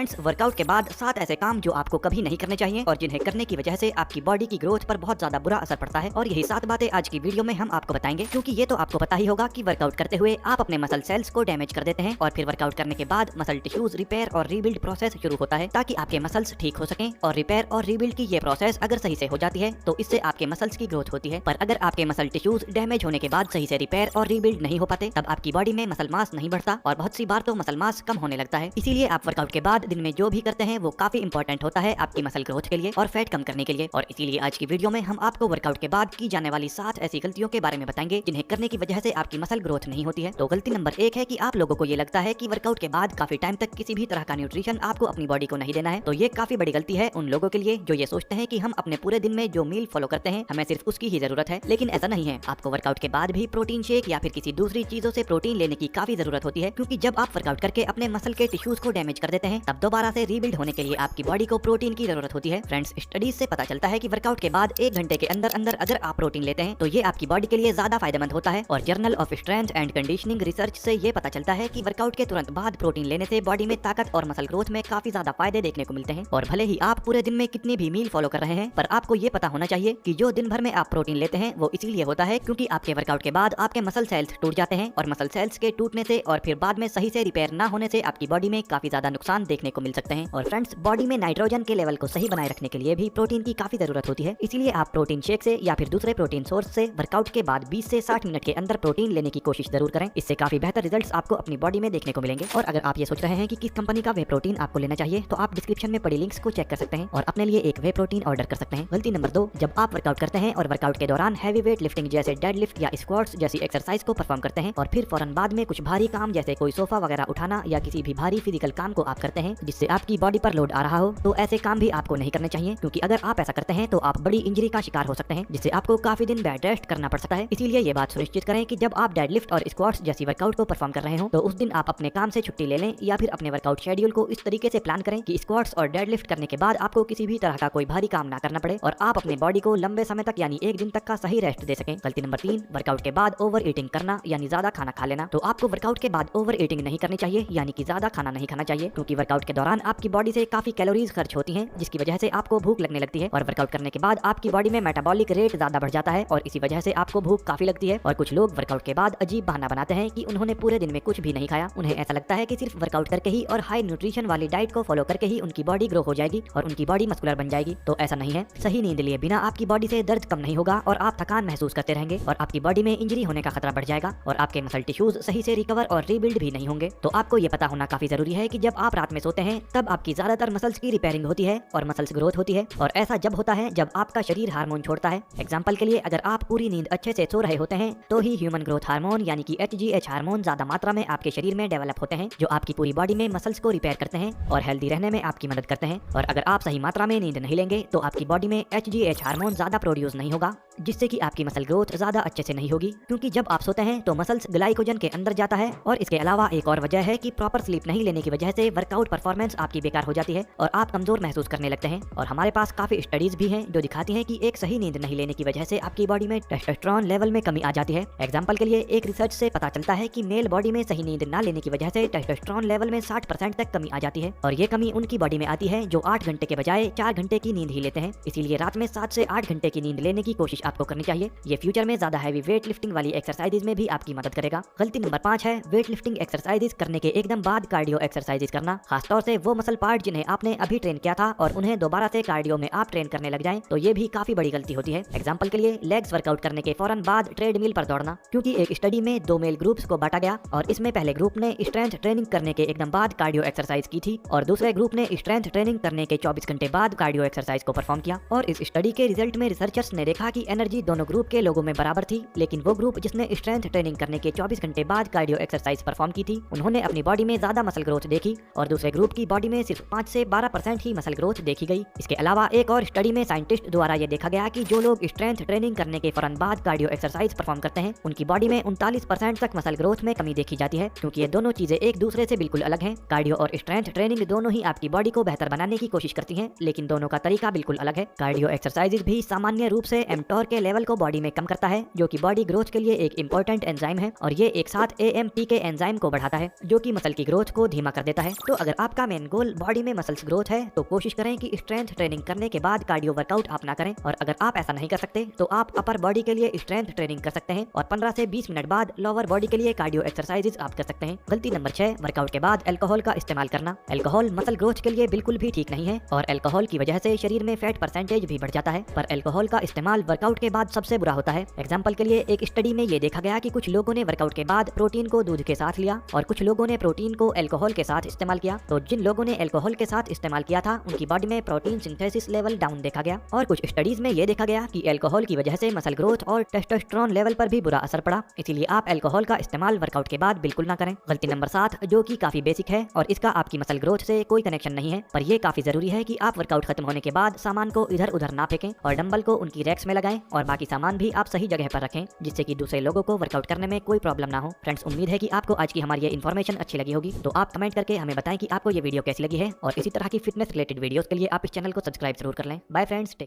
Friends, workout के बाद 7 ऐसे काम जो आपको कभी नहीं करने चाहिए और जिन्हें करने की वजह से आपकी बॉडी की ग्रोथ पर बहुत ज्यादा बुरा असर पड़ता है। और यही 7 बातें आज की वीडियो में हम आपको बताएंगे, क्योंकि ये तो आपको पता ही होगा कि वर्कआउट करते हुए आप अपने मसल सेल्स को डैमेज कर देते हैं और फिर वर्कआउट करने के बाद मसल टिश्यूज रिपेयर और रीबिल्ड प्रोसेस शुरू होता है ताकि आपके मसल्स ठीक हो सकें। और रिपेयर और रीबिल्ड की ये प्रोसेस अगर सही से हो जाती है तो इससे आपके मसल्स की ग्रोथ होती है। पर अगर आपके मसल टिश्यूज डैमेज होने के बाद सही से रिपेयर और रीबिल्ड नहीं हो पाते, तब आपकी बॉडी में मसल मास नहीं बढ़ता और बहुत सी बार तो मसल मास कम होने लगता है। इसीलिए आप वर्कआउट के बाद दिन में जो भी करते हैं वो काफी इंपॉर्टेंट होता है आपकी मसल ग्रोथ के लिए और फैट कम करने के लिए। और इसीलिए आज की वीडियो में हम आपको वर्कआउट के बाद की जाने वाली 7 ऐसी गलतियों के बारे में बताएंगे जिन्हें करने की वजह से आपकी मसल ग्रोथ नहीं होती है। तो गलती नंबर 1 है कि आप लोगों को ये लगता है कि वर्कआउट के बाद काफी टाइम तक किसी भी तरह का न्यूट्रिशन आपको अपनी बॉडी को नहीं देना है। तो ये काफी बड़ी गलती है उन लोगों के लिए जो ये सोचते हैं कि हम अपने पूरे दिन में जो मील फॉलो करते हैं हमें सिर्फ उसकी ही जरूरत है। लेकिन ऐसा नहीं है, आपको वर्कआउट के बाद भी प्रोटीन शेक या फिर किसी दूसरी चीजों से प्रोटीन लेने की काफी जरूरत होती है, क्योंकि जब आप वर्कआउट करके अपने मसल के टिश्यूज को डैमेज कर देते हैं तब दोबारा से रीबिल्ड होने के लिए आपकी बॉडी को प्रोटीन की जरूरत होती है। फ्रेंड्स, स्टडीज से पता चलता है कि वर्कआउट के बाद 1 घंटे के अंदर अंदर अगर आप प्रोटीन लेते हैं तो ये आपकी बॉडी के लिए ज्यादा फायदेमंद होता है। और journal of strength and conditioning research से ये पता चलता है कि वर्कआउट के तुरंत बाद प्रोटीन लेने से बॉडी में ताकत और मसल ग्रोथ में काफी ज्यादा फायदे देखने को मिलते हैं। और भले ही आप पूरे दिन में कितनी भी मील फॉलो कर रहे हैं, पर आपको ये पता होना चाहिए कि जो दिन भर में आप प्रोटीन लेते हैं वो इसीलिए होता है क्योंकि आपके वर्कआउट के बाद आपके मसल सेल्स टूट जाते हैं और मसल सेल्स के टूटने से और फिर बाद में सही से रिपेयर ना होने से आपकी बॉडी में काफी ज्यादा नुकसान देखने को मिल सकते हैं। और फ्रेंड्स, बॉडी में नाइट्रोजन के लेवल को सही बनाए रखने के लिए भी प्रोटीन की काफी जरूरत होती है। इसीलिए आप प्रोटीन शेक से या फिर दूसरे प्रोटीन सोर्स से वर्कआउट के बाद 20 से 60 मिनट के अंदर प्रोटीन लेने की कोशिश जरूर करें। इससे काफी बेहतर रिजल्ट्स आपको अपनी बॉडी में देखने को मिलेंगे। और अगर आप ये सोच रहे हैं कि किस कंपनी का वे प्रोटीन आपको लेना चाहिए, तो आप डिस्क्रिप्शन में पड़ी लिंक्स को चेक कर सकते हैं और अपने लिए एक वे प्रोटीन ऑर्डर कर सकते हैं। गलती नंबर 2, जब आप वर्कआउट करते हैं और वर्कआउट के दौरान हैवी वेट लिफ्टिंग जैसे डेड लिफ्ट या स्क्वाट्स जैसी एक्सरसाइज को परफॉर्म करते हैं और फिर फौरन बाद में कुछ भारी काम जैसे कोई सोफा वगैरह उठाना या किसी भी भारी फिजिकल काम को आप करते हैं जिससे आपकी बॉडी पर लोड आ रहा हो, तो ऐसे काम भी आपको नहीं करने चाहिए, क्योंकि अगर आप ऐसा करते हैं तो आप बड़ी इंजरी का शिकार हो सकते हैं जिससे आपको काफी दिन बेड रेस्ट करना पड़ सकता है। इसीलिए ये बात सुनिश्चित करें कि जब आप डेडलिफ्ट और स्क्वाट्स जैसी वर्कआउट को परफॉर्म कर रहे हो तो उस दिन आप अपने काम से छुट्टी ले लें या फिर अपने वर्कआउट शेड्यूल को इस तरीके से प्लान करें कि स्क्वाट्स और डेडलिफ्ट करने के बाद आपको किसी भी तरह का कोई भारी काम ना करना पड़े और आप अपने बॉडी को लंबे समय तक यानी 1 दिन तक का सही रेस्ट दे सकें। गलती नंबर 3, वर्कआउट के बाद ओवर ईटिंग करना यानी ज्यादा खाना खा लेना। तो आपको वर्कआउट के बाद ओवर ईटिंग नहीं करनी चाहिए, यानी कि ज्यादा खाना नहीं खाना चाहिए, क्योंकि वर्कआउट के दौरान आपकी बॉडी से काफी कैलोरीज खर्च होती हैं जिसकी वजह से आपको भूख लगने लगती है। और वर्कआउट करने के बाद आपकी बॉडी में मेटाबॉलिक रेट ज्यादा बढ़ जाता है और इसी वजह से आपको भूख काफी लगती है। और कुछ लोग वर्कआउट के बाद अजीब बहाना बनाते हैं कि उन्होंने पूरे दिन में कुछ भी नहीं खाया। उन्हें ऐसा लगता है कि सिर्फ वर्कआउट करके ही और हाई न्यूट्रिशन वाली डाइट को फॉलो करके ही उनकी बॉडी ग्रो हो जाएगी और उनकी बॉडी मस्कुलर बन जाएगी। तो ऐसा नहीं है। सही नींद लिए बिना आपकी बॉडी से दर्द कम नहीं होगा और आप थकान महसूस करते रहेंगे और आपकी बॉडी में इंजरी होने का खतरा बढ़ जाएगा और आपके मसल टिश्यूज सही से रिकवर और रीबिल्ड भी नहीं होंगे। तो आपको ये पता होना काफी जरूरी है कि जब आप रात में सोते हैं तब आपकी ज्यादातर मसल्स की रिपेयरिंग होती है और मसल्स ग्रोथ होती है। और ऐसा जब होता है जब आपका शरीर हार्मोन छोड़ता है। एग्जाम्पल के लिए, अगर आप पूरी नींद अच्छे से सो रहे होते हैं तो ही ह्यूमन ग्रोथ हार्मोन यानी कि HGH हार्मोन ज्यादा मात्रा में आपके शरीर में डेवलप होते हैं, जो आपकी पूरी बॉडी में मसल्स को रिपेयर करते हैं और हेल्दी रहने में आपकी मदद करते हैं। और अगर आप सही मात्रा में नींद नहीं लेंगे तो आपकी बॉडी में HGH हार्मोन ज्यादा प्रोड्यूस नहीं होगा, जिससे कि आपकी मसल ग्रोथ ज्यादा अच्छे से नहीं होगी, क्योंकि जब आप सोते हैं तो मसल्स ग्लाइकोजन के अंदर जाता है। और इसके अलावा एक और वजह है कि प्रॉपर स्लीप नहीं लेने की वजह से वर्कआउट परफॉर्मेंस आपकी बेकार हो जाती है और आप कमजोर महसूस करने लगते हैं। और हमारे पास काफी स्टडीज भी हैं जो दिखाती हैं कि एक सही नींद नहीं लेने की वजह से आपकी बॉडी में टेस्टोस्टेरोन लेवल में कमी आ जाती है। एग्जाम्पल के लिए, एक रिसर्च से पता चलता है कि मेल बॉडी में सही नींद ना लेने की वजह से टेस्टोस्टेरोन लेवल में 60% तक कमी आ जाती है और ये कमी उनकी बॉडी में आती है जो 8 घंटे के बजाय 4 घंटे की नींद ही लेते हैं। इसीलिए रात में 7 से 8 घंटे की नींद लेने की कोशिश आपको करनी चाहिए। ये फ्यूचर में ज्यादा हैवी वेट लिफ्टिंग वाली एक्सरसाइजेज में भी आपकी मदद करेगा। गलती नंबर 5 है वेट लिफ्टिंग एक्सरसाइजेज करने के एकदम बाद कार्डियो एक्सरसाइजेज करना, खासतौर से वो मसल पार्ट जिन्हें आपने अभी ट्रेन किया था और उन्हें दोबारा से कार्डियो में आप ट्रेन करने लग जाएं, तो ये भी काफी बड़ी गलती होती है। एग्जाम्पल के लिए, लेग्स वर्कआउट करने के फौरन बाद ट्रेडमिल पर दौड़ना, क्योंकि एक स्टडी में 2 मेल ग्रुप्स को बांटा गया और इसमें पहले ग्रुप ने स्ट्रेंथ ट्रेनिंग करने के एकदम बाद कार्डियो एक्सरसाइज की थी और दूसरे ग्रुप ने स्ट्रेंथ ट्रेनिंग करने के 24 घंटे बाद कार्डियो एक्सरसाइज को परफॉर्म किया। और इस स्टडी के रिजल्ट में रिसर्चर्स ने देखा कि एनर्जी दोनों ग्रुप के लोगों में बराबर थी, लेकिन वो ग्रुप जिसने स्ट्रेंथ ट्रेनिंग करने के 24 घंटे बाद कार्डियो एक्सरसाइज परफॉर्म की थी, उन्होंने अपनी बॉडी में ज्यादा मसल ग्रोथ देखी और दूसरे ग्रुप की बॉडी में सिर्फ 5 से 12% ही मसल ग्रोथ देखी गई। इसके अलावा एक और स्टडी में साइंटिस्ट द्वारा ये देखा गया कि जो लोग स्ट्रेंथ ट्रेनिंग करने के फौरन बाद कार्डियो एक्सरसाइज परफॉर्म करते हैं उनकी बॉडी में 39% तक मसल ग्रोथ में कमी देखी जाती है, क्योंकि ये दोनों चीजें एक दूसरे से बिल्कुल अलग हैं। कार्डियो और स्ट्रेंथ ट्रेनिंग दोनों ही आपकी बॉडी को बेहतर बनाने की कोशिश करती हैं, लेकिन दोनों का तरीका बिल्कुल अलग है। कार्डियो एक्सरसाइजेज भी सामान्य रूप से mTOR फ्लोर के लेवल को बॉडी में कम करता है, जो कि बॉडी ग्रोथ के लिए एक इंपॉर्टेंट एंजाइम है, और ये एक साथ AMP के एंजाइम को बढ़ाता है, जो कि मसल की ग्रोथ को धीमा कर देता है। तो अगर आपका मेन गोल बॉडी में मसल्स ग्रोथ है तो कोशिश करें कि स्ट्रेंथ ट्रेनिंग करने के बाद कार्डियो वर्कआउट आप ना करें, और अगर आप ऐसा नहीं कर सकते तो आप अपर बॉडी के लिए स्ट्रेंथ ट्रेनिंग कर सकते हैं और 15 से 20 मिनट बाद लोअर बॉडी के लिए कार्डियो एक्सरसाइजेज आप कर सकते हैं। गलती नंबर 6, वर्कआउट के बाद अल्कोहल का इस्तेमाल करना। अल्कोहल मसल ग्रोथ के लिए बिल्कुल भी ठीक नहीं है और अल्कोहल की वजह से शरीर में फैट परसेंटेज भी बढ़ जाता है, पर अल्कोहल का इस्तेमाल वर्कआउट के बाद सबसे बुरा होता है। एग्जाम्पल के लिए एक स्टडी में ये देखा गया कि कुछ लोगों ने वर्कआउट के बाद प्रोटीन को दूध के साथ लिया और कुछ लोगों ने प्रोटीन को अल्कोहल के साथ इस्तेमाल किया। तो जिन लोगों ने अल्कोहल के साथ इस्तेमाल किया था उनकी बॉडी में प्रोटीन सिंथेसिस लेवल डाउन देखा गया, और कुछ स्टडीज में ये देखा गया कि अल्कोहल की वजह से मसल ग्रोथ और टेस्टोस्टेरोन लेवल पर भी बुरा असर पड़ा। इसीलिए आप अल्कोहल का इस्तेमाल वर्कआउट के बाद बिल्कुल ना करें। गलती नंबर 7, जो कि काफी बेसिक है और इसका आपकी मसल ग्रोथ से कोई कनेक्शन नहीं है, पर यह काफी जरूरी है कि आप वर्कआउट खत्म होने के बाद सामान को इधर उधर ना फेंकें और डंबल को उनकी रैक्स में लगाएं और बाकी सामान भी आप सही जगह पर रखें, जिससे कि दूसरे लोगों को वर्कआउट करने में कोई प्रॉब्लम ना हो। फ्रेंड्स, उम्मीद है कि आपको आज की हमारी ये इन्फॉर्मेशन अच्छी लगी होगी, तो आप कमेंट करके हमें बताएं कि आपको ये वीडियो कैसी लगी है, और इसी तरह की फिटनेस रिलेटेड वीडियोस के लिए आप इस चैनल को सब्सक्राइब जरूर कर लें। Bye friends.